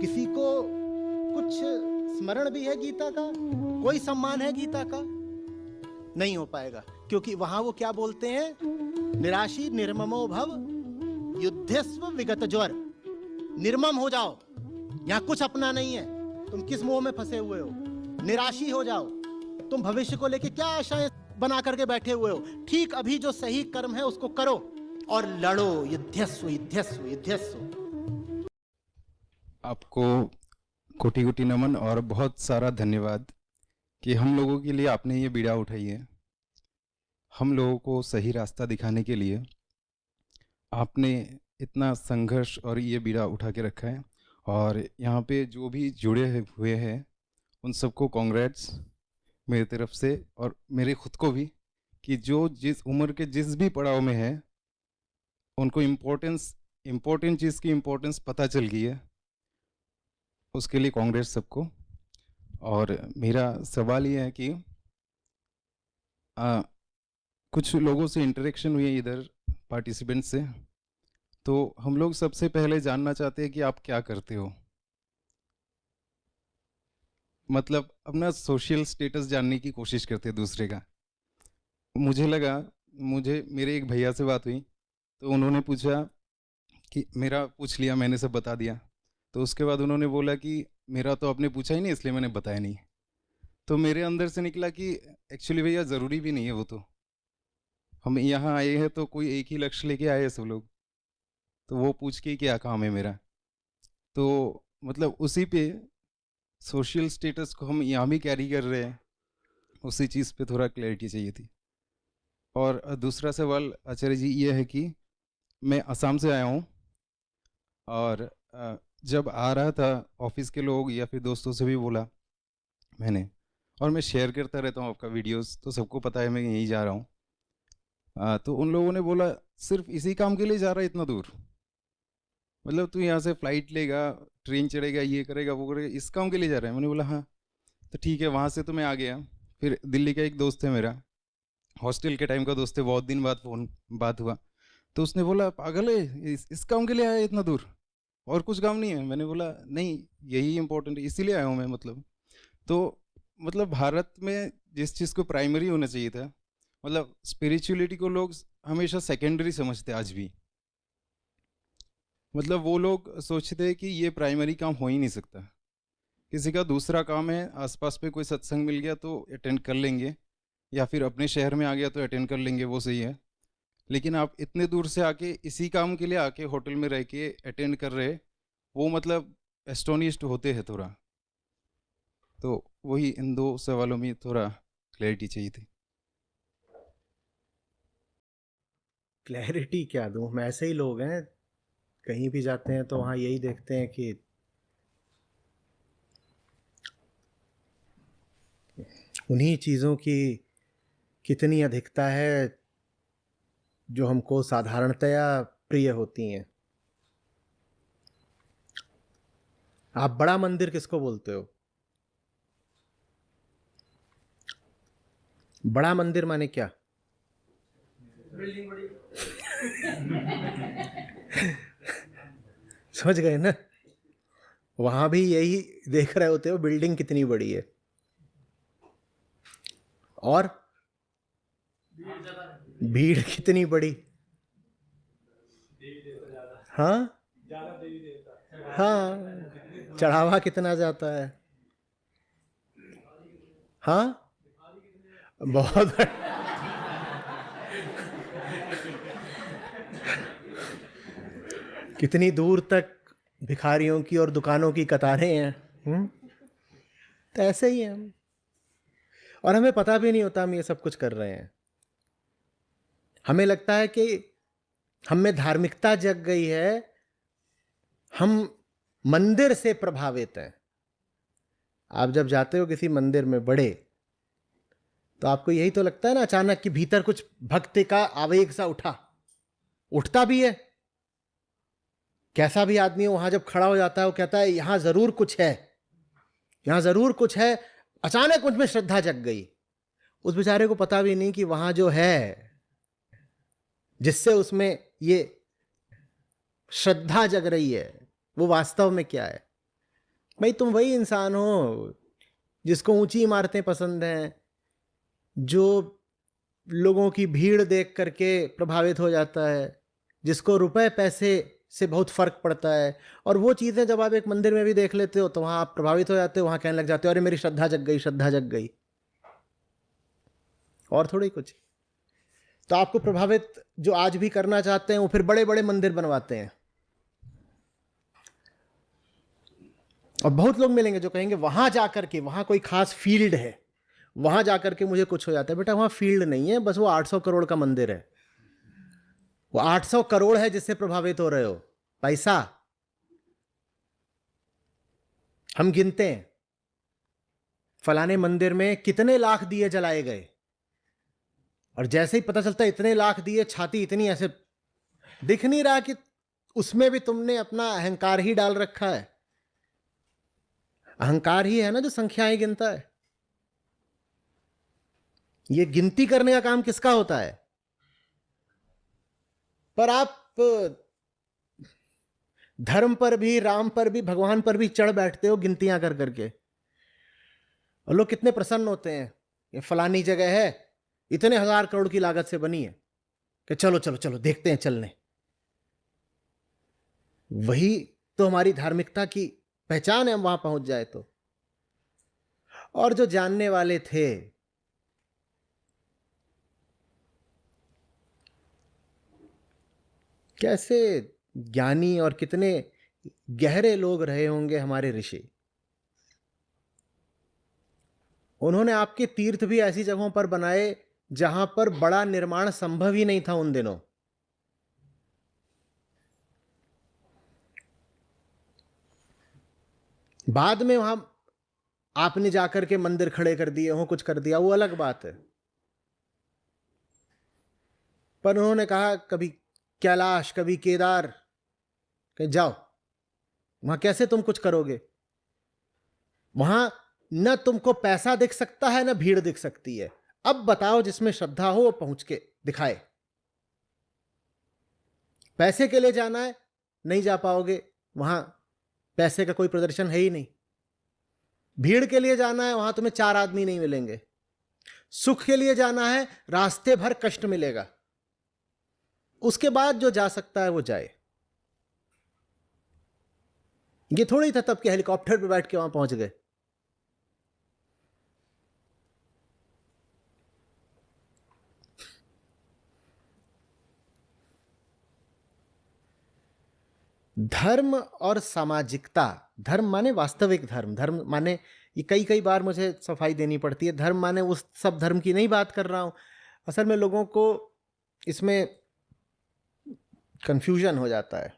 किसी को कुछ स्मरण भी है गीता का? कोई सम्मान है गीता का? नहीं हो पाएगा, क्योंकि वहां वो क्या बोलते हैं? निराशी निर्ममो भव युद्धस्व विगत ज्वर। निर्मम हो जाओ, यहां कुछ अपना नहीं है। तुम किस मोह में फंसे हुए हो? निराशी हो जाओ। तुम भविष्य को लेके क्या आशाएं बना करके बैठे हुए हो? ठीक अभी जो सही कर्म है उसको करो और लड़ो। युद्धस्व युद्धस्व युद्धस्व। आपको कोटि कोटि नमन और बहुत सारा धन्यवाद कि हम लोगों के लिए आपने ये बीड़ा उठाई है। हम लोगों को सही रास्ता दिखाने के लिए आपने इतना संघर्ष और ये बीड़ा उठा के रखा है। और यहाँ पे जो भी हुए हैं उन सबको कांग्रेट्स मेरी तरफ से, और मेरे खुद को भी, कि जो जिस उम्र के जिस भी पड़ाव में है उनको इम्पोर्टेंट चीज़ की इम्पोर्टेंस पता चल गई है। उसके लिए कांग्रेस सबको। और मेरा सवाल ये है कि कुछ लोगों से इंटरेक्शन हुई है इधर पार्टिसिपेंट से, तो हम लोग सबसे पहले जानना चाहते हैं कि आप क्या करते हो। मतलब अपना सोशल स्टेटस जानने की कोशिश करते हैं दूसरे का। मुझे लगा, मुझे मेरे एक भैया से बात हुई तो उन्होंने पूछा कि मेरा पूछ लिया, मैंने सब बता दिया। तो उसके बाद उन्होंने बोला कि मेरा तो आपने पूछा ही नहीं इसलिए मैंने बताया नहीं। तो मेरे अंदर से निकला कि एक्चुअली भैया ज़रूरी भी नहीं है वो, तो हम यहाँ आए हैं तो कोई एक ही लक्ष्य लेके आए हैं सब लोग, तो वो पूछ के क्या काम है मेरा। तो मतलब उसी पे सोशल स्टेटस को हम यहाँ भी कैरी कर रहे हैं, उसी चीज़ पे थोड़ा क्लैरिटी चाहिए थी। और दूसरा सवाल आचार्य जी ये है कि मैं असम से आया हूँ, और जब आ रहा था ऑफिस के लोग या फिर दोस्तों से भी बोला मैंने, और मैं शेयर करता रहता हूँ आपका वीडियोस, तो सबको पता है मैं यहीं जा रहा हूँ। तो उन लोगों ने बोला सिर्फ इसी काम के लिए जा रहा है इतना दूर? मतलब तू यहाँ से फ्लाइट लेगा, ट्रेन चढ़ेगा, ये करेगा वो करेगा, इस काम के लिए जा रहा है? मैंने बोला हाँ। तो ठीक है, वहाँ से तो मैं आ गया। फिर दिल्ली का एक दोस्त है मेरा, हॉस्टल के टाइम का दोस्त है, बहुत दिन बाद फ़ोन बात हुआ। तो उसने बोला पागल है, इस काम के लिए आया है इतना दूर, और कुछ काम नहीं है? मैंने बोला नहीं, यही इंपॉर्टेंट है, इसीलिए आया हूँ मैं। मतलब तो मतलब भारत में जिस चीज़ को प्राइमरी होना चाहिए था, मतलब स्पिरिचुअलिटी को लोग हमेशा सेकेंडरी समझते हैं आज भी। मतलब वो लोग सोचते हैं कि ये प्राइमरी काम हो ही नहीं सकता। किसी का दूसरा काम है, आसपास पे कोई सत्संग मिल गया तो अटेंड कर लेंगे, या फिर अपने शहर में आ गया तो अटेंड कर लेंगे, वो सही है। लेकिन आप इतने दूर से आके इसी काम के लिए आके होटल में रह के अटेंड कर रहे, वो मतलब एस्टोनिश्ड होते हैं थोड़ा। तो वही इन दो सवालों में थोड़ा क्लैरिटी चाहिए थी। क्लैरिटी क्या दूं? मैं ऐसे ही लोग हैं, कहीं भी जाते हैं तो वहाँ यही देखते हैं कि उन्हीं चीज़ों की कितनी अधिकता है जो हमको साधारणतया प्रिय होती हैं। आप बड़ा मंदिर किसको बोलते हो? बड़ा मंदिर माने क्या? बिल्डिंग बड़ी। समझ गए ना? वहां भी यही देख रहे होते हो, बिल्डिंग कितनी बड़ी है। और भीड़ कितनी बड़ी। हाँ हाँ, चढ़ावा कितना जाता है। हाँ, बहुत कितनी दूर तक भिखारियों की और दुकानों की कतारें हैं। तो ऐसे ही हैं हम, और हमें पता भी नहीं होता हम ये सब कुछ कर रहे हैं। हमें लगता है कि हम में धार्मिकता जग गई है, हम मंदिर से प्रभावित हैं। आप जब जाते हो किसी मंदिर में बड़े, तो आपको यही तो लगता है ना अचानक कि भीतर कुछ भक्ति का आवेग सा उठता भी है। कैसा भी आदमी हो, वहां जब खड़ा हो जाता है वो कहता है यहां जरूर कुछ है, यहां जरूर कुछ है। अचानक मुझ में श्रद्धा जग गई। उस बेचारे को पता भी नहीं कि वहां जो है, जिससे उसमें ये श्रद्धा जग रही है, वो वास्तव में क्या है। भाई तुम वही इंसान हो जिसको ऊंची इमारतें पसंद हैं, जो लोगों की भीड़ देख करके प्रभावित हो जाता है, जिसको रुपए पैसे से बहुत फर्क पड़ता है। और वो चीजें जब आप एक मंदिर में भी देख लेते हो तो वहां आप प्रभावित हो जाते हो, वहां कहने लग जाते हो अरे मेरी श्रद्धा जग गई, श्रद्धा जग गई, और थोड़ी कुछ। तो आपको प्रभावित जो आज भी करना चाहते हैं वो फिर बड़े बड़े मंदिर बनवाते हैं। और बहुत लोग मिलेंगे जो कहेंगे वहां जाकर के, वहां कोई खास फील्ड है, वहां जाकर के मुझे कुछ हो जाता है। बेटा वहां फील्ड नहीं है, बस वो 800 करोड़ का मंदिर है। वो 800 करोड़ है जिससे प्रभावित हो रहे हो, पैसा। हम गिनते हैं फलाने मंदिर में कितने लाख दिए जलाए गए, और जैसे ही पता चलता है इतने लाख दिए, छाती इतनी ऐसे, दिख नहीं रहा कि उसमें भी तुमने अपना अहंकार ही डाल रखा है। अहंकार ही है ना जो संख्याएं गिनता है। ये गिनती करने का काम किसका होता है? पर आप धर्म पर भी, राम पर भी, भगवान पर भी चढ़ बैठते हो गिनतियां कर करके। और लोग कितने प्रसन्न होते हैं, ये फलानी जगह है, इतने 1000 करोड़ की लागत से बनी है, कि चलो चलो चलो देखते हैं चलने। वही तो हमारी धार्मिकता की पहचान है, हम वहां पहुंच जाए तो। और जो जानने वाले थे, कैसे ज्ञानी और कितने गहरे लोग रहे होंगे हमारे ऋषि। उन्होंने आपके तीर्थ भी ऐसी जगहों पर बनाए जहां पर बड़ा निर्माण संभव ही नहीं था उन दिनों। बाद में वहां आपने जाकर के मंदिर खड़े कर दिए हो, कुछ कर दिया, वो अलग बात है। पर उन्होंने कहा कभी कैलाश, कभी केदार, कहीं जाओ, वहां कैसे तुम कुछ करोगे? वहां न तुमको पैसा दिख सकता है, न भीड़ दिख सकती है। अब बताओ जिसमें श्रद्धा हो वो पहुंच के दिखाए। पैसे के लिए जाना है, नहीं जा पाओगे, वहां पैसे का कोई प्रदर्शन है ही नहीं। भीड़ के लिए जाना है, वहां तुम्हें 4 आदमी नहीं मिलेंगे। सुख के लिए जाना है, रास्ते भर कष्ट मिलेगा। उसके बाद जो जा सकता है वो जाए। ये थोड़ी था तब के हेलीकॉप्टर पे बैठ के वहां पहुंच गए। धर्म और सामाजिकता, धर्म माने वास्तविक धर्म, धर्म माने, ये कई कई बार मुझे सफाई देनी पड़ती है, धर्म माने उस सब धर्म की नहीं बात कर रहा हूं। असल में लोगों को इसमें कंफ्यूजन हो जाता है।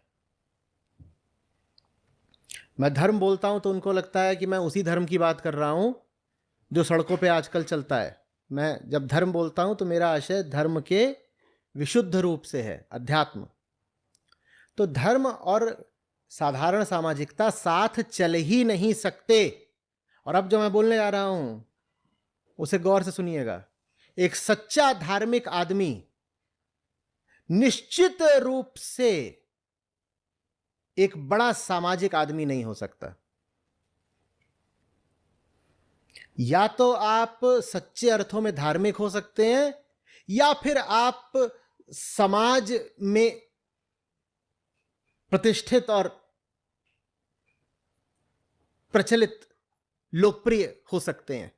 मैं धर्म बोलता हूं तो उनको लगता है कि मैं उसी धर्म की बात कर रहा हूं जो सड़कों पे आजकल चलता है। मैं जब धर्म बोलता हूं तो मेरा आशय धर्म के विशुद्ध रूप से है, अध्यात्म। तो धर्म और साधारण सामाजिकता साथ चल ही नहीं सकते। और अब जो मैं बोलने जा रहा हूं उसे गौर से सुनिएगा। एक सच्चा धार्मिक आदमी निश्चित रूप से एक बड़ा सामाजिक आदमी नहीं हो सकता। या तो आप सच्चे अर्थों में धार्मिक हो सकते हैं, या फिर आप समाज में प्रतिष्ठित और प्रचलित, लोकप्रिय हो सकते हैं।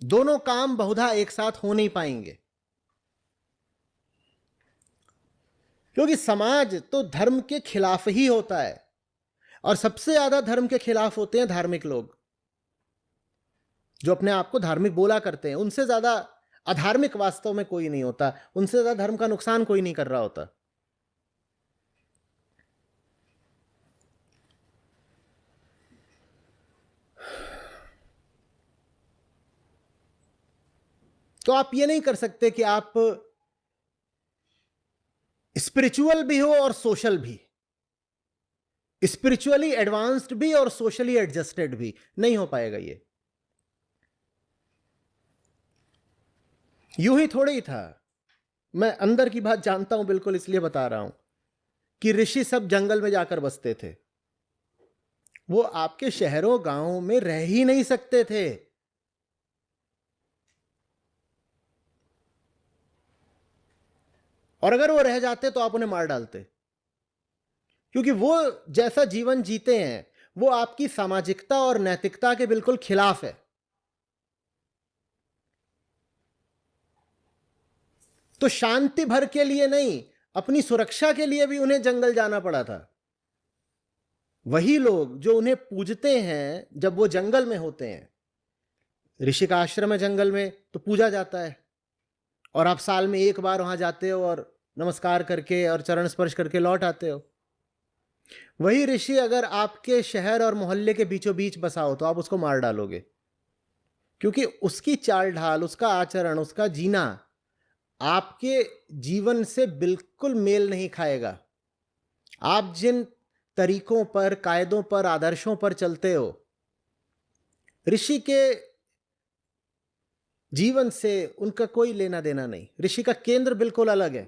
दोनों काम बहुधा एक साथ हो नहीं पाएंगे, क्योंकि समाज तो धर्म के खिलाफ ही होता है। और सबसे ज्यादा धर्म के खिलाफ होते हैं धार्मिक लोग, जो अपने आप को धार्मिक बोला करते हैं। उनसे ज्यादा अधार्मिक वास्तव में कोई नहीं होता, उनसे ज्यादा धर्म का नुकसान कोई नहीं कर रहा होता। तो आप ये नहीं कर सकते कि आप स्पिरिचुअल भी हो और सोशल भी, स्पिरिचुअली एडवांस्ड भी और सोशली एडजस्टेड भी। नहीं हो पाएगा ये। यूं ही थोड़ी ही था। मैं अंदर की बात जानता हूं बिल्कुल, इसलिए बता रहा हूं कि ऋषि सब जंगल में जाकर बसते थे। वो आपके शहरों गांवों में रह ही नहीं सकते थे। और अगर वो रह जाते तो आप उन्हें मार डालते, क्योंकि वो जैसा जीवन जीते हैं वो आपकी सामाजिकता और नैतिकता के बिल्कुल खिलाफ है। तो शांति भर के लिए नहीं, अपनी सुरक्षा के लिए भी उन्हें जंगल जाना पड़ा था। वही लोग जो उन्हें पूजते हैं जब वो जंगल में होते हैं, ऋषि का आश्रम है जंगल में तो पूजा जाता है, और आप साल में एक बार वहां जाते हो और नमस्कार करके और चरण स्पर्श करके लौट आते हो। वही ऋषि अगर आपके शहर और मोहल्ले के बीचों बीच बसा हो तो आप उसको मार डालोगे, क्योंकि उसकी चाल ढाल, उसका आचरण, उसका जीना आपके जीवन से बिल्कुल मेल नहीं खाएगा। आप जिन तरीकों पर, कायदों पर, आदर्शों पर चलते हो, ऋषि के जीवन से उनका कोई लेना देना नहीं। ऋषि का केंद्र बिल्कुल अलग है।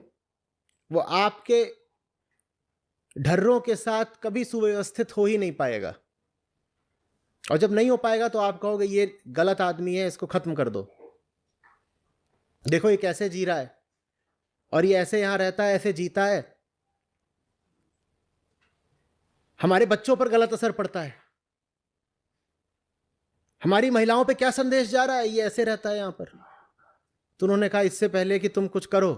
वो आपके ढर्रों के साथ कभी सुव्यवस्थित हो ही नहीं पाएगा, और जब नहीं हो पाएगा तो आप कहोगे ये गलत आदमी है, इसको खत्म कर दो। देखो ये कैसे जी रहा है, और ये ऐसे यहां रहता है, ऐसे जीता है। हमारे बच्चों पर गलत असर पड़ता है, हमारी महिलाओं पे क्या संदेश जा रहा है, ये ऐसे रहता है यहां पर। तो उन्होंने कहा इससे पहले कि तुम कुछ करो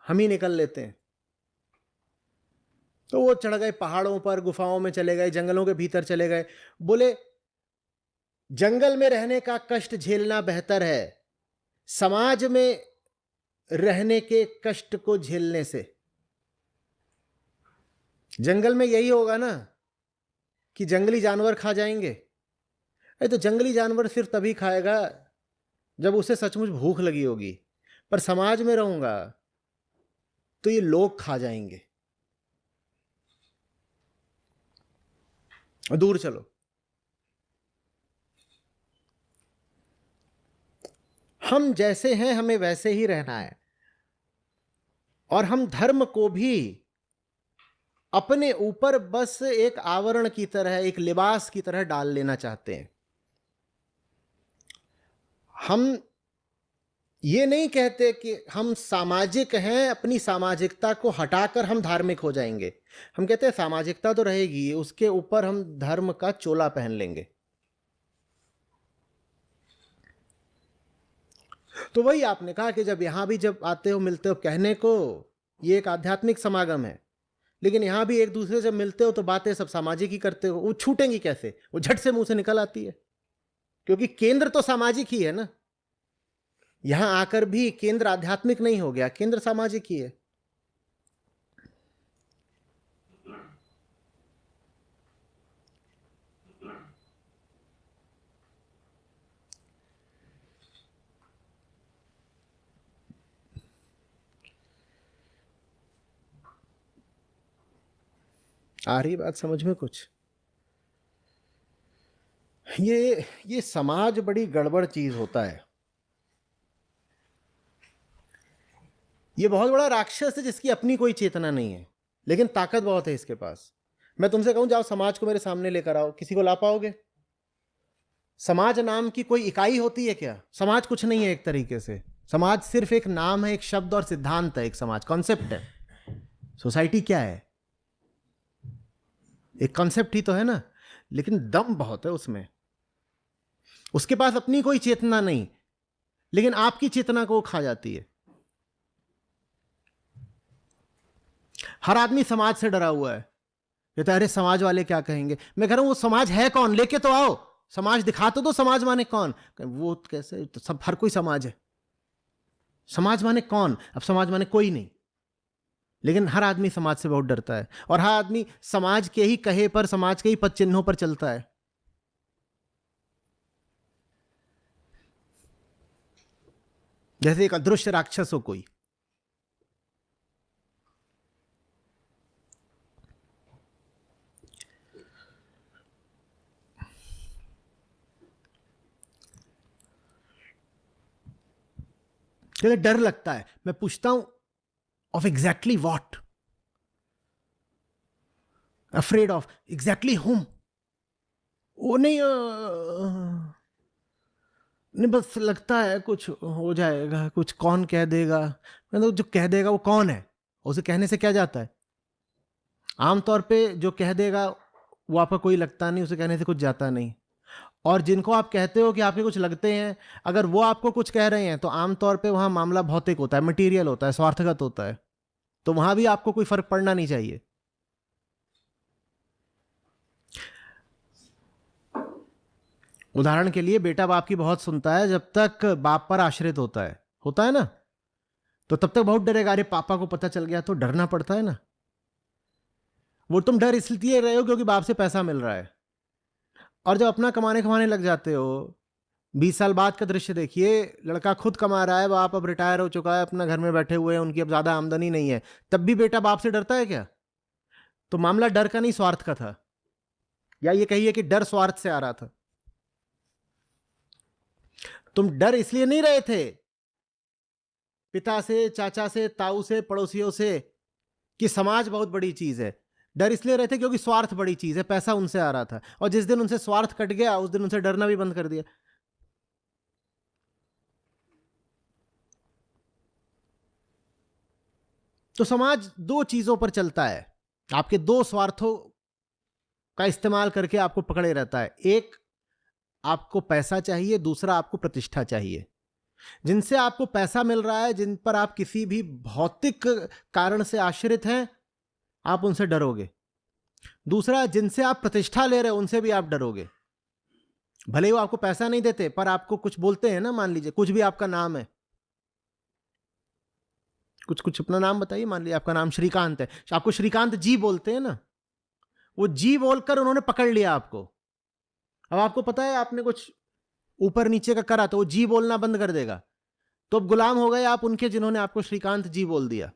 हम ही निकल लेते हैं। तो वो चढ़ गए पहाड़ों पर, गुफाओं में चले गए, जंगलों के भीतर चले गए। बोले जंगल में रहने का कष्ट झेलना बेहतर है समाज में रहने के कष्ट को झेलने से। जंगल में यही होगा ना कि जंगली जानवर खा जाएंगे। अरे तो जंगली जानवर सिर्फ तभी खाएगा जब उसे सचमुच भूख लगी होगी, पर समाज में रहूंगा तो ये लोग खा जाएंगे। दूर चलो। हम जैसे हैं हमें वैसे ही रहना है, और हम धर्म को भी अपने ऊपर बस एक आवरण की तरह, एक लिबास की तरह डाल लेना चाहते हैं। हम ये नहीं कहते कि हम सामाजिक हैं, अपनी सामाजिकता को हटाकर हम धार्मिक हो जाएंगे। हम कहते हैं सामाजिकता तो रहेगी, उसके ऊपर हम धर्म का चोला पहन लेंगे। तो वही आपने कहा कि जब यहां भी जब आते हो, मिलते हो, कहने को ये एक आध्यात्मिक समागम है, लेकिन यहां भी एक दूसरे से मिलते हो तो बातें सब सामाजिक ही करते हो। वो छूटेंगी कैसे, वो झट से मुंह से निकल आती है, क्योंकि केंद्र तो सामाजिक ही है ना। यहां आकर भी केंद्र आध्यात्मिक नहीं हो गया, केंद्र सामाजिक ही है। आ रही बात समझ में कुछ? ये समाज बड़ी गड़बड़ चीज होता है। ये बहुत बड़ा राक्षस है जिसकी अपनी कोई चेतना नहीं है, लेकिन ताकत बहुत है इसके पास। मैं तुमसे कहूं जाओ समाज को मेरे सामने लेकर आओ, किसी को ला पाओगे? समाज नाम की कोई इकाई होती है क्या? समाज कुछ नहीं है एक तरीके से। समाज सिर्फ एक नाम है, एक शब्द और सिद्धांत है। एक समाज कॉन्सेप्ट है। सोसाइटी क्या है? एक कॉन्सेप्ट ही तो है ना, लेकिन दम बहुत है उसमें। उसके पास अपनी कोई चेतना नहीं, लेकिन आपकी चेतना को वो खा जाती है। हर आदमी समाज से डरा हुआ है, कहता है अरे समाज वाले क्या कहेंगे। मैं कह रहा हूं वो समाज है कौन, लेके तो आओ, समाज दिखा तो दो। समाज माने कौन? वो कैसे, तो सब हर कोई समाज है। समाज माने कौन? अब समाज माने कोई नहीं, लेकिन हर आदमी समाज से बहुत डरता है, और हर आदमी समाज के ही कहे पर, समाज के ही पद चिन्हों पर चलता है। जैसे एक अदृश्य राक्षस हो कोई। कहते डर लगता है। मैं पूछता हूं of exactly what? Afraid of exactly हुम? वो नहीं नहीं, बस लगता है कुछ हो जाएगा, कुछ कौन कह देगा। मतलब जो कह देगा वो कौन है, उसे कहने से क्या जाता है। आमतौर पे जो कह देगा वो आपका कोई लगता नहीं, उसे कहने से कुछ जाता नहीं। और जिनको आप कहते हो कि आपके कुछ लगते हैं, अगर वो आपको कुछ कह रहे हैं तो आमतौर पे वहां मामला भौतिक होता है, मटेरियल होता है, स्वार्थगत होता है। तो वहां भी आपको कोई फर्क पड़ना नहीं चाहिए। उदाहरण के लिए, बेटा बाप की बहुत सुनता है जब तक बाप पर आश्रित होता है ना, तो तब तक बहुत डरेगा। अरे पापा को पता चल गया तो डरना पड़ता है ना। वो तुम डर इसलिए रहे हो क्योंकि बाप से पैसा मिल रहा है। और जब अपना कमाने कमाने लग जाते हो, 20 साल बाद का दृश्य देखिए, लड़का खुद कमा रहा है, बाप अब रिटायर हो चुका है, अपना घर में बैठे हुए हैं, उनकी अब ज्यादा आमदनी नहीं है, तब भी बेटा बाप से डरता है क्या? तो मामला डर का नहीं, स्वार्थ का था। या ये कहिए कि डर स्वार्थ से आ रहा था। तुम डर इसलिए नहीं रहे थे पिता से, चाचा से, ताऊ से, पड़ोसियों से कि समाज बहुत बड़ी चीज है। डर इसलिए रहे थे क्योंकि स्वार्थ बड़ी चीज है, पैसा उनसे आ रहा था। और जिस दिन उनसे स्वार्थ कट गया, उस दिन उनसे डरना भी बंद कर दिया। तो समाज दो चीजों पर चलता है, आपके दो स्वार्थों का इस्तेमाल करके आपको पकड़े रहता है। एक, आपको पैसा चाहिए, दूसरा आपको प्रतिष्ठा चाहिए। जिनसे आपको पैसा मिल रहा है, जिन पर आप किसी भी भौतिक कारण से आश्रित हैं, आप उनसे डरोगे। दूसरा, जिनसे आप प्रतिष्ठा ले रहे हो, उनसे भी आप डरोगे। भले ही वो आपको पैसा नहीं देते, पर आपको कुछ बोलते हैं ना, मान लीजिए कुछ भी आपका नाम है, कुछ अपना नाम बताइए, मान लीजिए आपका नाम श्रीकांत है, आपको श्रीकांत जी बोलते हैं ना, वो जी बोलकर उन्होंने पकड़ लिया आपको। अब आपको पता है आपने कुछ ऊपर नीचे का करा, तो वो जी बोलना बंद कर देगा। तो अब गुलाम हो गए आप उनके, जिन्होंने आपको श्रीकांत जी बोल दिया।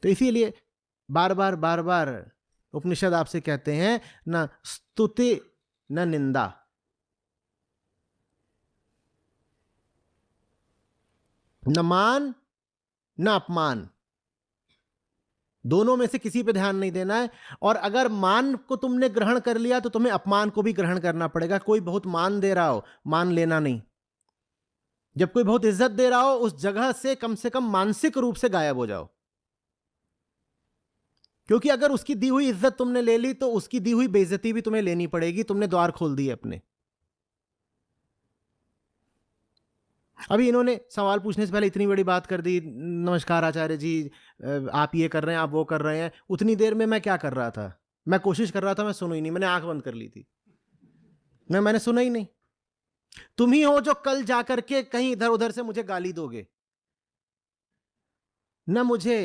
तो इसीलिए बार बार उपनिषद आपसे कहते हैं, ना स्तुति न निंदा। न मान न अपमान, दोनों में से किसी पे ध्यान नहीं देना है। और अगर मान को तुमने ग्रहण कर लिया तो तुम्हें अपमान को भी ग्रहण करना पड़ेगा। कोई बहुत मान दे रहा हो, मान लेना नहीं। जब कोई बहुत इज्जत दे रहा हो, उस जगह से कम मानसिक रूप से गायब हो जाओ। क्योंकि अगर उसकी दी हुई इज्जत तुमने ले ली, तो उसकी दी हुई बेइज्जती भी तुम्हें लेनी पड़ेगी। तुमने द्वार खोल दिए अपने। अभी इन्होंने सवाल पूछने से पहले इतनी बड़ी बात कर दी, नमस्कार आचार्य जी, आप ये कर रहे हैं, आप वो कर रहे हैं। उतनी देर में मैं क्या कर रहा था? मैं कोशिश कर रहा था, मैं सुनो ही नहीं, मैंने आंख बंद कर ली थी, मैंने सुना ही नहीं। तुम ही हो जो कल जाकर के कहीं इधर उधर से मुझे गाली दोगे। न मुझे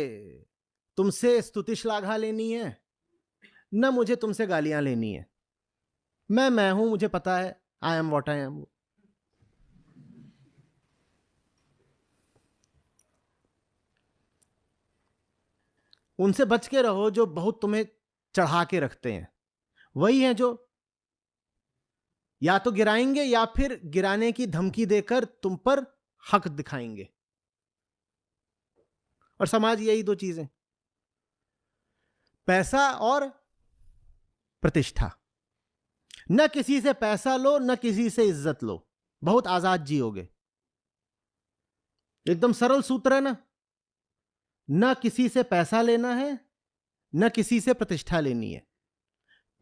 तुमसे स्तुति श्लाघा लेनी है, न मुझे तुमसे गालियां लेनी है। मैं हूं, मुझे पता है, I am what I am. उनसे बच के रहो जो बहुत तुम्हें चढ़ा के रखते हैं। वही हैं जो या तो गिराएंगे या फिर गिराने की धमकी देकर तुम पर हक दिखाएंगे। और समाज यही दो चीजें, पैसा और प्रतिष्ठा। न किसी से पैसा लो, न किसी से इज्जत लो, बहुत आजाद जियोगे। एकदम सरल सूत्र है ना। न किसी से पैसा लेना है, न किसी से प्रतिष्ठा लेनी है।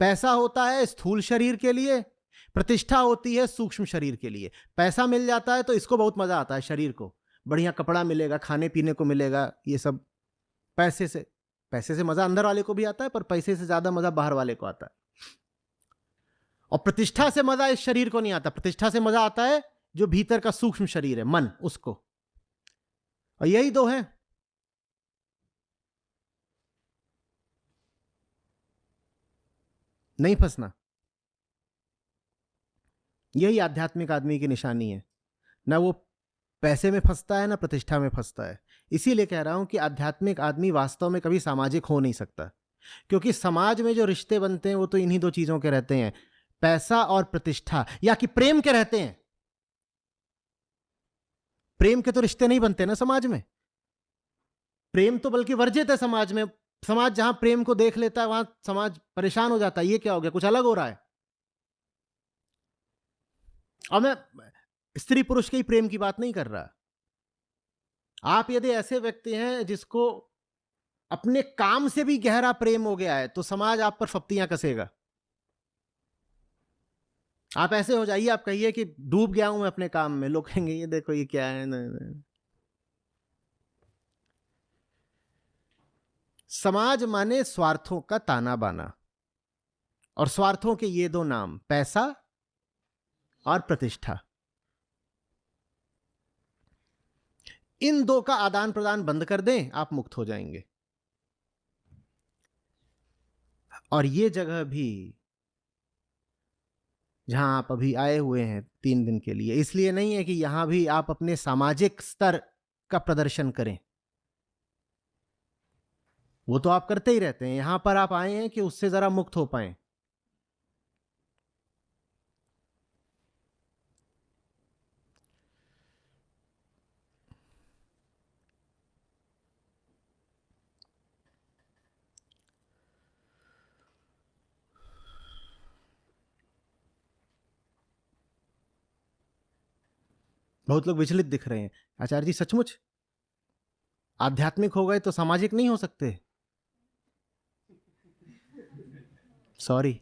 पैसा होता है स्थूल शरीर के लिए, प्रतिष्ठा होती है सूक्ष्म शरीर के लिए। पैसा मिल जाता है तो इसको बहुत मजा आता है, शरीर को बढ़िया कपड़ा मिलेगा, खाने पीने को मिलेगा, ये सब पैसे से मजा अंदर वाले को भी आता है, पर पैसे से ज्यादा मजा बाहर वाले को आता है। और प्रतिष्ठा से मजा इस शरीर को नहीं आता। प्रतिष्ठा से मजा आता है जो भीतर का सूक्ष्म शरीर है, मन, उसको। और यही दो हैं। नहीं फंसना, यही आध्यात्मिक आदमी की निशानी है। ना वो पैसे में फंसता है, ना प्रतिष्ठा में फंसता है। इसीलिए कह रहा हूं कि आध्यात्मिक आदमी वास्तव में कभी सामाजिक हो नहीं सकता। क्योंकि समाज में जो रिश्ते बनते हैं वो तो इन्हीं दो चीजों के रहते हैं, पैसा और प्रतिष्ठा, या कि प्रेम के रहते हैं। प्रेम के तो रिश्ते नहीं बनते ना समाज में। प्रेम तो बल्कि वर्जित है समाज में। समाज जहां प्रेम को देख लेता है वहां समाज परेशान हो जाता है, ये क्या हो गया, कुछ अलग हो रहा है। और मैं स्त्री पुरुष के ही प्रेम की बात नहीं कर रहा। आप यदि ऐसे व्यक्ति हैं जिसको अपने काम से भी गहरा प्रेम हो गया है, तो समाज आप पर फप्तियां कसेगा। आप ऐसे हो जाइए, आप कहिए कि डूब गया हूं मैं अपने काम में, लोग कहेंगे ये देखो ये क्या है। नहीं। समाज माने स्वार्थों का ताना बाना, और स्वार्थों के ये दो नाम, पैसा और प्रतिष्ठा। इन दो का आदान प्रदान बंद कर दें, आप मुक्त हो जाएंगे। और ये जगह भी जहां आप अभी आए हुए हैं 3 दिन के लिए, इसलिए नहीं है कि यहां भी आप अपने सामाजिक स्तर का प्रदर्शन करें, वो तो आप करते ही रहते हैं। यहां पर आप आए हैं कि उससे जरा मुक्त हो पाए। बहुत लोग विचलित दिख रहे हैं। आचार्य जी सचमुच आध्यात्मिक हो गए तो सामाजिक नहीं हो सकते? सॉरी।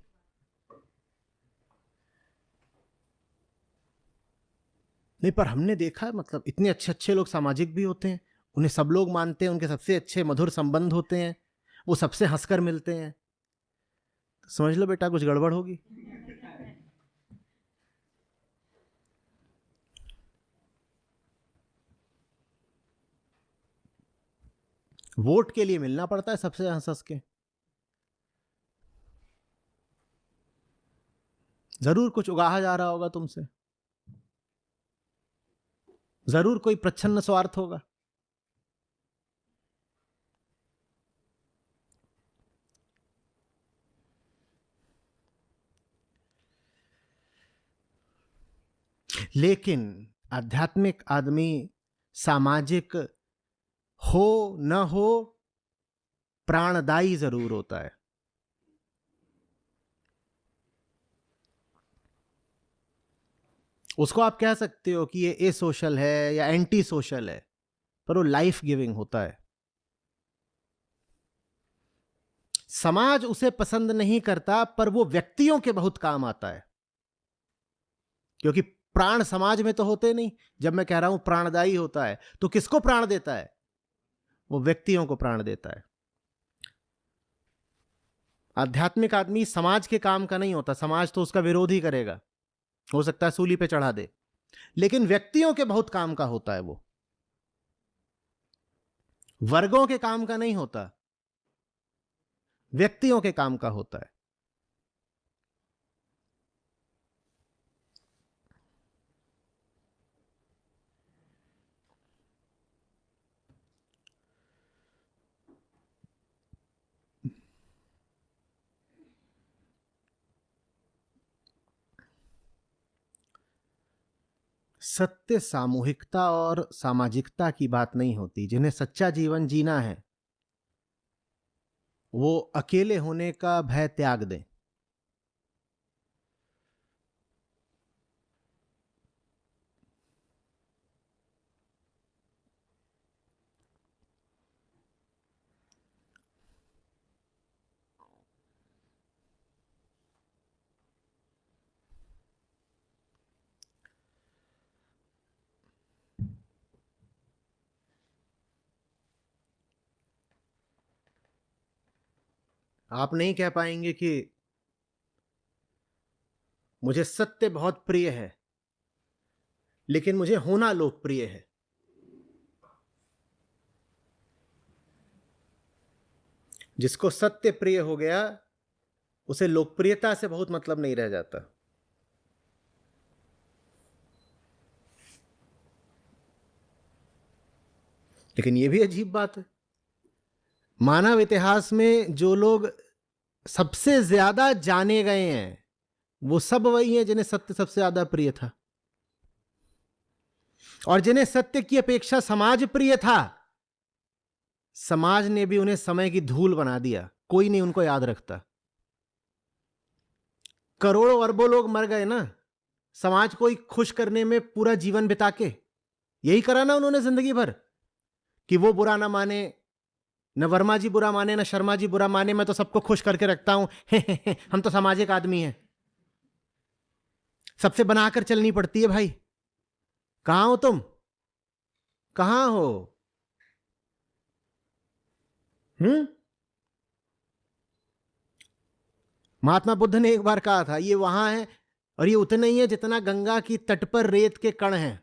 नहीं, पर हमने देखा है, मतलब इतने अच्छे अच्छे लोग सामाजिक भी होते हैं, उन्हें सब लोग मानते हैं, उनके सबसे अच्छे मधुर संबंध होते हैं, वो सबसे हंसकर मिलते हैं। तो समझ लो बेटा कुछ गड़बड़ होगी। वोट के लिए मिलना पड़ता है सबसे हंस हंस के। जरूर कुछ उगाहा जा रहा होगा तुमसे, जरूर कोई प्रच्छन्न स्वार्थ होगा। लेकिन आध्यात्मिक आदमी सामाजिक हो न हो, प्राणदायी जरूर होता है। उसको आप कह सकते हो कि ये ए सोशल है या एंटी सोशल है, पर वो लाइफ गिविंग होता है। समाज उसे पसंद नहीं करता, पर वो व्यक्तियों के बहुत काम आता है, क्योंकि प्राण समाज में तो होते नहीं। जब मैं कह रहा हूं प्राणदायी होता है, तो किसको प्राण देता है? वो व्यक्तियों को प्राण देता है। आध्यात्मिक आदमी समाज के काम का नहीं होता, समाज तो उसका विरोध ही करेगा, हो सकता है सूली पे चढ़ा दे, लेकिन व्यक्तियों के बहुत काम का होता है। वो वर्गों के काम का नहीं होता, व्यक्तियों के काम का होता है। सत्य सामूहिकता और सामाजिकता की बात नहीं होती। जिन्हें सच्चा जीवन जीना है, वो अकेले होने का भय त्याग दें। आप नहीं कह पाएंगे कि मुझे सत्य बहुत प्रिय है, लेकिन मुझे होना लोकप्रिय है। जिसको सत्य प्रिय हो गया, उसे लोकप्रियता से बहुत मतलब नहीं रह जाता। लेकिन यह भी अजीब बात है, मानव इतिहास में जो लोग सबसे ज्यादा जाने गए हैं, वो सब वही हैं जिन्हें सत्य सबसे ज्यादा प्रिय था। और जिन्हें सत्य की अपेक्षा समाज प्रिय था, समाज ने भी उन्हें समय की धूल बना दिया, कोई नहीं उनको याद रखता। करोड़ों अरबों लोग मर गए ना, समाज को ही खुश करने में पूरा जीवन बिता के। यही करा ना उन्होंने जिंदगी भर, कि वो बुरा ना माने, न वर्मा जी बुरा माने, न शर्मा जी बुरा माने, मैं तो सबको खुश करके रखता हूं। हम तो सामाजिक आदमी हैं, सबसे बनाकर चलनी पड़ती है भाई। कहां हो तुम, कहां हो? महात्मा बुद्ध ने एक बार कहा था, ये वहां है और ये उतना ही है जितना गंगा की तट पर रेत के कण हैं।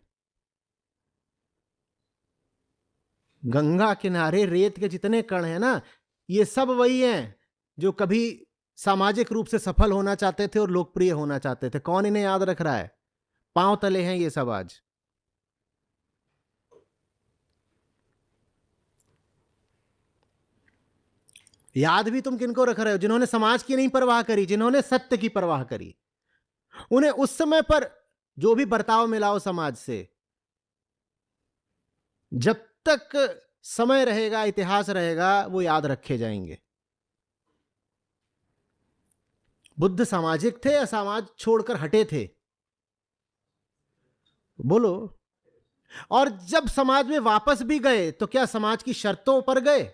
गंगा किनारे रेत के जितने कण हैं ना, ये सब वही हैं जो कभी सामाजिक रूप से सफल होना चाहते थे और लोकप्रिय होना चाहते थे। कौन इन्हें याद रख रहा है? पांव तले हैं ये सब आज। याद भी तुम किनको रख रहे हो? जिन्होंने समाज की नहीं परवाह करी, जिन्होंने सत्य की परवाह करी। उन्हें उस समय पर जो भी बर्ताव मिला हो समाज से, जब तक समय रहेगा, इतिहास रहेगा, वो याद रखे जाएंगे। बुद्ध सामाजिक थे या समाज छोड़कर हटे थे? बोलो। और जब समाज में वापस भी गए तो क्या समाज की शर्तों पर गए?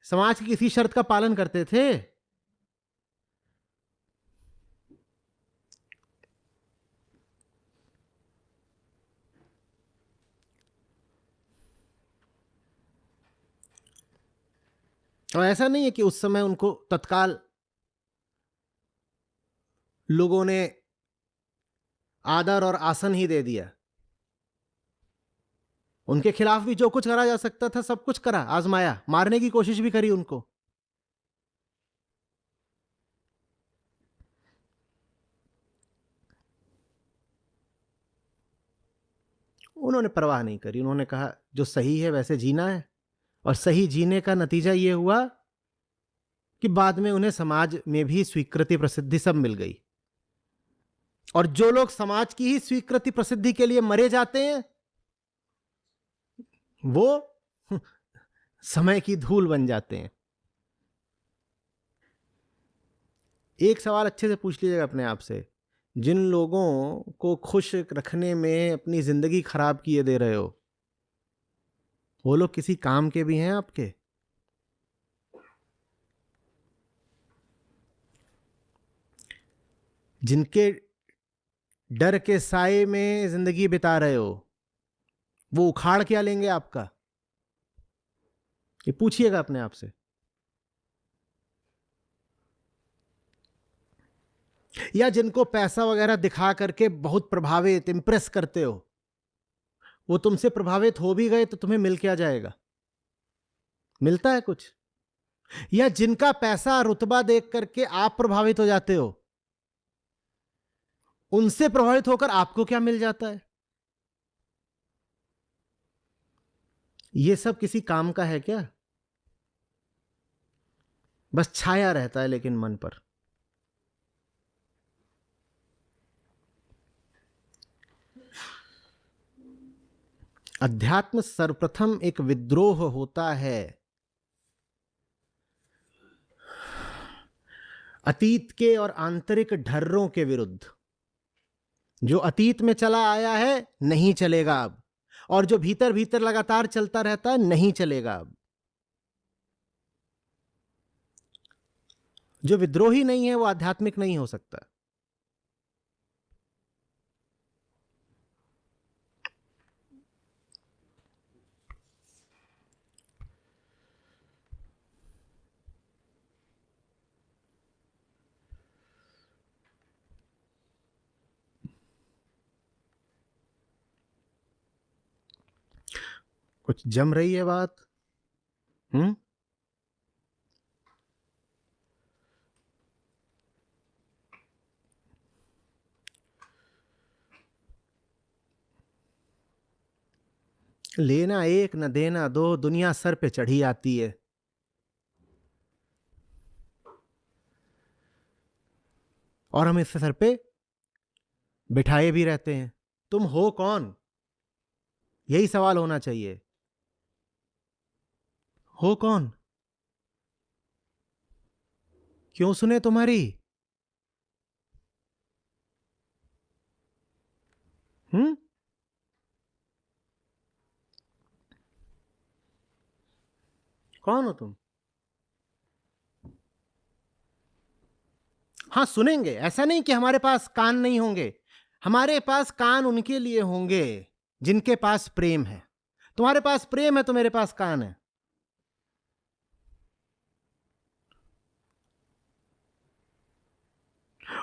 समाज की किसी शर्त का पालन करते थे? और ऐसा नहीं है कि उस समय उनको तत्काल लोगों ने आदर और आसन ही दे दिया। उनके खिलाफ भी जो कुछ करा जा सकता था सब कुछ करा, आजमाया, मारने की कोशिश भी करी उनको। उन्होंने परवाह नहीं करी। उन्होंने कहा जो सही है वैसे जीना है, और सही जीने का नतीजा यह हुआ कि बाद में उन्हें समाज में भी स्वीकृति प्रसिद्धि सब मिल गई। और जो लोग समाज की ही स्वीकृति प्रसिद्धि के लिए मरे जाते हैं, वो समय की धूल बन जाते हैं। एक सवाल अच्छे से पूछ लीजिएगा अपने आप से, जिन लोगों को खुश रखने में अपनी जिंदगी खराब किए दे रहे हो, वो लोग किसी काम के भी हैं आपके? जिनके डर के साए में जिंदगी बिता रहे हो, वो उखाड़ क्या लेंगे आपका? ये पूछिएगा अपने आप से। या जिनको पैसा वगैरह दिखा करके बहुत प्रभावित, इंप्रेस करते हो, वो तुमसे प्रभावित हो भी गए तो तुम्हें मिल क्या जाएगा? मिलता है कुछ? या जिनका पैसा, रुतबा देख करके आप प्रभावित हो जाते हो, उनसे प्रभावित होकर आपको क्या मिल जाता है? ये सब किसी काम का है क्या? बस छाया रहता है लेकिन मन पर। अध्यात्म सर्वप्रथम एक विद्रोह होता है अतीत के और आंतरिक ढर्रों के विरुद्ध। जो अतीत में चला आया है नहीं चलेगा अब, और जो भीतर भीतर लगातार चलता रहता है नहीं चलेगा अब। जो विद्रोही नहीं है वो आध्यात्मिक नहीं हो सकता। कुछ जम रही है बात? लेना एक न देना दो, दुनिया सर पे चढ़ी आती है। और हम इस सर पे बिठाए भी रहते हैं। तुम हो कौन? यही सवाल होना चाहिए। हो कौन? क्यों सुने तुम्हारी? हम्म? कौन हो तुम? हाँ, सुनेंगे, ऐसा नहीं कि हमारे पास कान नहीं होंगे। हमारे पास कान उनके लिए होंगे जिनके पास प्रेम है। तुम्हारे पास प्रेम है तो मेरे पास कान है।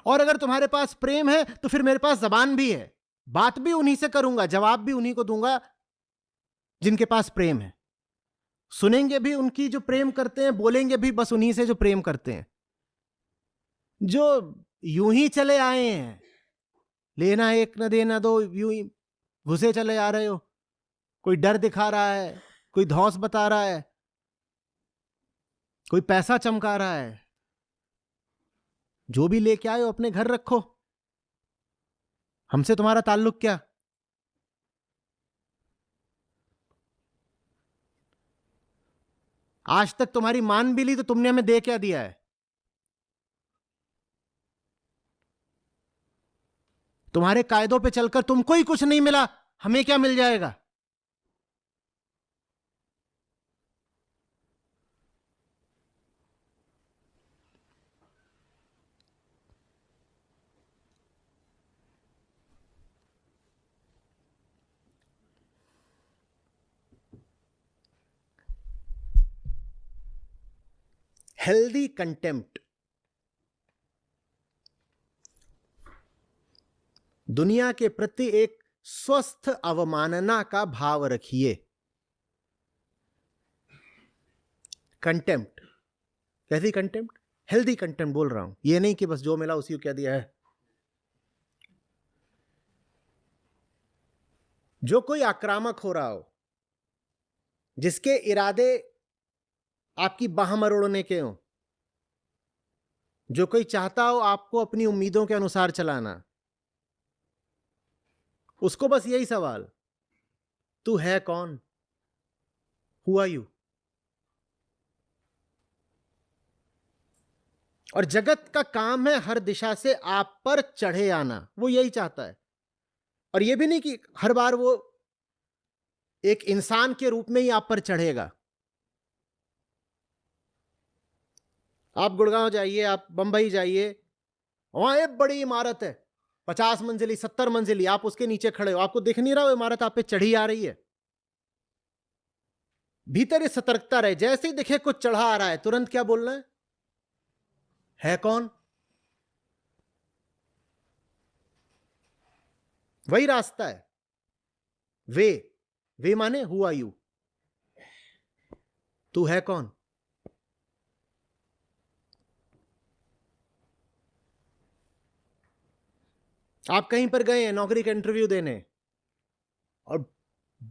और अगर तुम्हारे पास प्रेम है तो फिर मेरे पास जबान भी है। बात भी उन्हीं से करूंगा, जवाब भी उन्हीं को दूंगा जिनके पास प्रेम है। सुनेंगे भी उनकी जो प्रेम करते हैं, बोलेंगे भी बस उन्हीं से जो प्रेम करते हैं। जो यूं ही चले आए हैं, लेना एक न देना दो, यूं ही घुसे चले आ रहे हो। कोई डर दिखा रहा है, कोई धौंस बता रहा है, कोई पैसा चमका रहा है। जो भी लेके आए हो अपने घर रखो। हमसे तुम्हारा ताल्लुक क्या? आज तक तुम्हारी मान भी ली तो तुमने हमें दे क्या दिया है? तुम्हारे कायदों पे चलकर तुमको ही कुछ नहीं मिला, हमें क्या मिल जाएगा? Healthy contempt. दुनिया के प्रति एक स्वस्थ अवमानना का भाव रखिए। कंटेम्प्ट। कैसी कंटेम्प्ट? हेल्दी कंटेम्प्ट बोल रहा हूं, ये नहीं कि बस जो मिला उसी को क्या दिया है। जो कोई आक्रामक हो रहा हो, जिसके इरादे आपकी बाह मरोड़ने के हों, जो कोई चाहता हो आपको अपनी उम्मीदों के अनुसार चलाना, उसको बस यही सवाल, तू है कौन? Who are you? और जगत का काम है हर दिशा से आप पर चढ़े आना, वो यही चाहता है। और ये भी नहीं कि हर बार वो एक इंसान के रूप में ही आप पर चढ़ेगा। आप गुड़गांव जाइए, आप बंबई जाइए, वहां एक बड़ी इमारत है, 50 मंजिली, 70 मंजिली, आप उसके नीचे खड़े हो, आपको दिख नहीं रहा वो इमारत आप पे चढ़ी आ रही है। भीतर ये सतर्कता रहे, जैसे ही दिखे कुछ चढ़ा आ रहा है तुरंत क्या बोलना है कौन? वही रास्ता है। वे वे माने हु आर यू? तू है कौन? आप कहीं पर गए हैं नौकरी का इंटरव्यू देने, और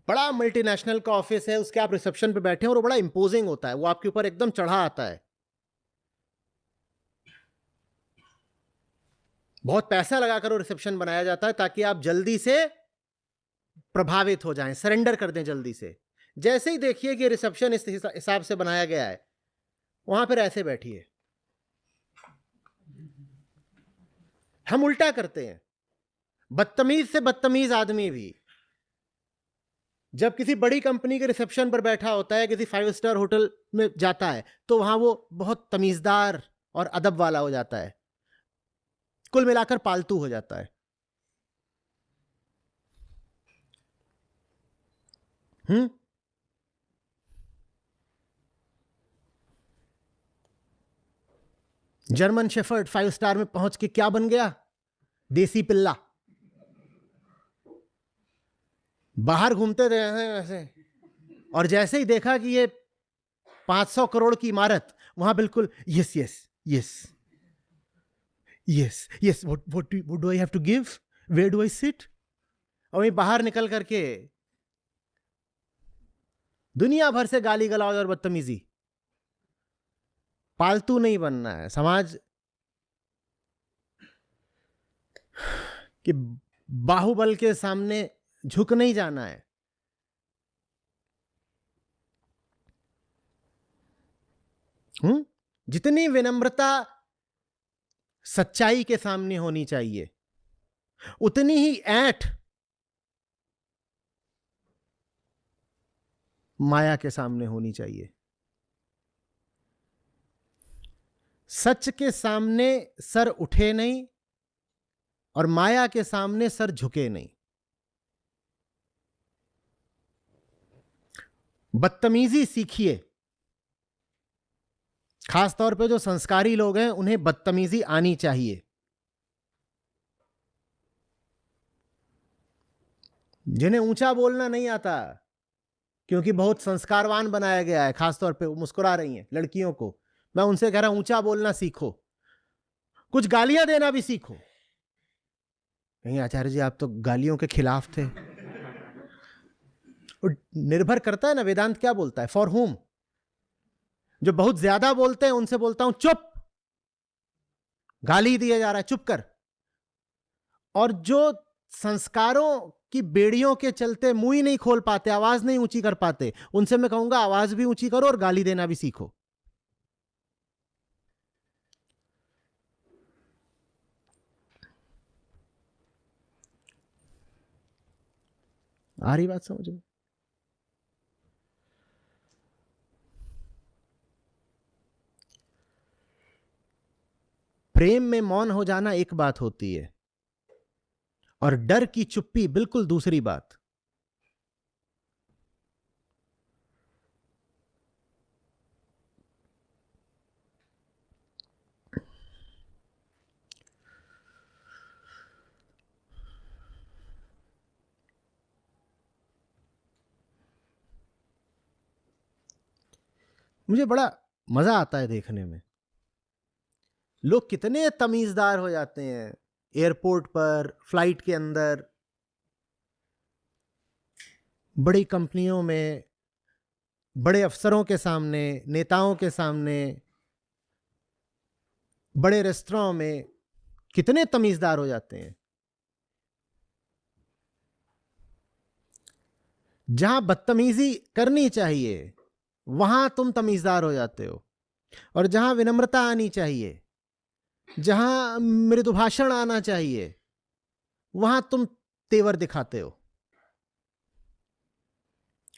बड़ा मल्टीनेशनल का ऑफिस है, उसके आप रिसेप्शन पे बैठे हैं और वो बड़ा इंपोजिंग होता है, वो आपके ऊपर एकदम चढ़ा आता है। बहुत पैसा लगाकर वो रिसेप्शन बनाया जाता है ताकि आप जल्दी से प्रभावित हो जाएं, सरेंडर कर दें जल्दी से। जैसे ही देखिए कि रिसेप्शन इस हिसाब से बनाया गया है, वहां पर ऐसे बैठिए। हम उल्टा करते हैं। बदतमीज से बदतमीज आदमी भी जब किसी बड़ी कंपनी के रिसेप्शन पर बैठा होता है, किसी 5 स्टार होटल में जाता है, तो वहां वो बहुत तमीजदार और अदब वाला हो जाता है, कुल मिलाकर पालतू हो जाता है। जर्मन शेफर्ड 5 स्टार में पहुंच के क्या बन गया? देसी पिल्ला। बाहर घूमते रहे हैं वैसे, और जैसे ही देखा कि ये 500 करोड़ की इमारत, वहां बिल्कुल yes yes yes yes yes, what do I have to give, where do I sit. और वहीं बाहर निकल करके दुनिया भर से गाली गलौज और बदतमीजी। पालतू नहीं बनना है, समाज कि बाहुबल के सामने झुक नहीं जाना है। जितनी विनम्रता सच्चाई के सामने होनी चाहिए, उतनी ही ऐंठ माया के सामने होनी चाहिए। सच के सामने सर उठे नहीं और माया के सामने सर झुके नहीं। बदतमीजी सीखिए। खास तौर पे जो संस्कारी लोग हैं उन्हें बदतमीजी आनी चाहिए। जिन्हें ऊंचा बोलना नहीं आता क्योंकि बहुत संस्कारवान बनाया गया है, खासतौर पे मुस्कुरा रही हैं लड़कियों को, मैं उनसे कह रहा हूं ऊंचा बोलना सीखो, कुछ गालियां देना भी सीखो। कहीं आचार्य जी आप तो गालियों के खिलाफ थे। और निर्भर करता है ना वेदांत क्या बोलता है, फॉर होम। जो बहुत ज्यादा बोलते हैं उनसे बोलता हूं चुप, गाली दिया जा रहा है चुप कर। और जो संस्कारों की बेड़ियों के चलते मुंह ही नहीं खोल पाते, आवाज नहीं ऊंची कर पाते, उनसे मैं कहूंगा आवाज भी ऊंची करो और गाली देना भी सीखो। आ रही बात समझ में? प्रेम में मौन हो जाना एक बात होती है और डर की चुप्पी बिल्कुल दूसरी बात। मुझे बड़ा मजा आता है देखने में, लोग कितने तमीजदार हो जाते हैं एयरपोर्ट पर, फ्लाइट के अंदर, बड़ी कंपनियों में, बड़े अफसरों के सामने, नेताओं के सामने, बड़े रेस्टोरेंट में कितने तमीजदार हो जाते हैं। जहां बदतमीजी करनी चाहिए वहां तुम तमीजदार हो जाते हो, और जहां विनम्रता आनी चाहिए, जहां मृदुभाषण आना चाहिए, वहां तुम तेवर दिखाते हो।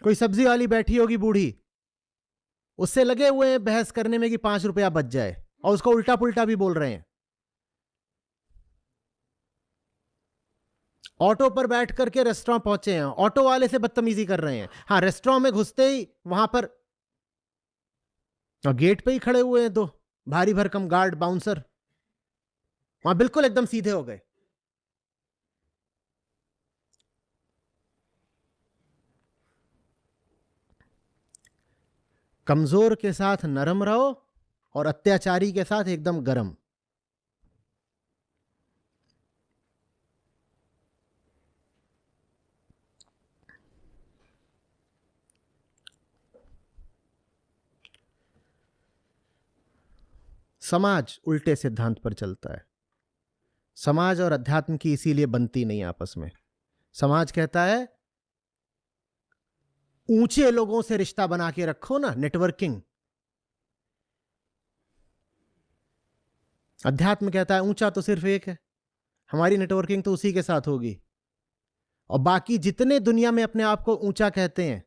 कोई सब्जी वाली बैठी होगी बूढ़ी, उससे लगे हुए हैं बहस करने में कि 5 रुपया बच जाए, और उसको उल्टा पुल्टा भी बोल रहे हैं। ऑटो पर बैठ करके रेस्टोरेंट पहुंचे हैं, ऑटो वाले से बदतमीजी कर रहे हैं। हाँ, रेस्टोरेंट में घुसते ही वहां पर और गेट पे ही खड़े हुए हैं दो भारी भरकम गार्ड बाउंसर, वहां बिल्कुल एकदम सीधे हो गए। कमजोर के साथ नरम रहो और अत्याचारी के साथ एकदम गरम। समाज उल्टे सिद्धांत पर चलता है। समाज और अध्यात्म की इसीलिए बनती नहीं आपस में। समाज कहता है ऊंचे लोगों से रिश्ता बना के रखो ना, नेटवर्किंग। अध्यात्म कहता है ऊंचा तो सिर्फ एक है, हमारी नेटवर्किंग तो उसी के साथ होगी। और बाकी जितने दुनिया में अपने आप को ऊंचा कहते हैं,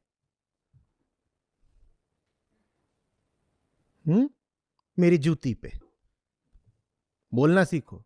मेरी जूती पे बोलना सीखो।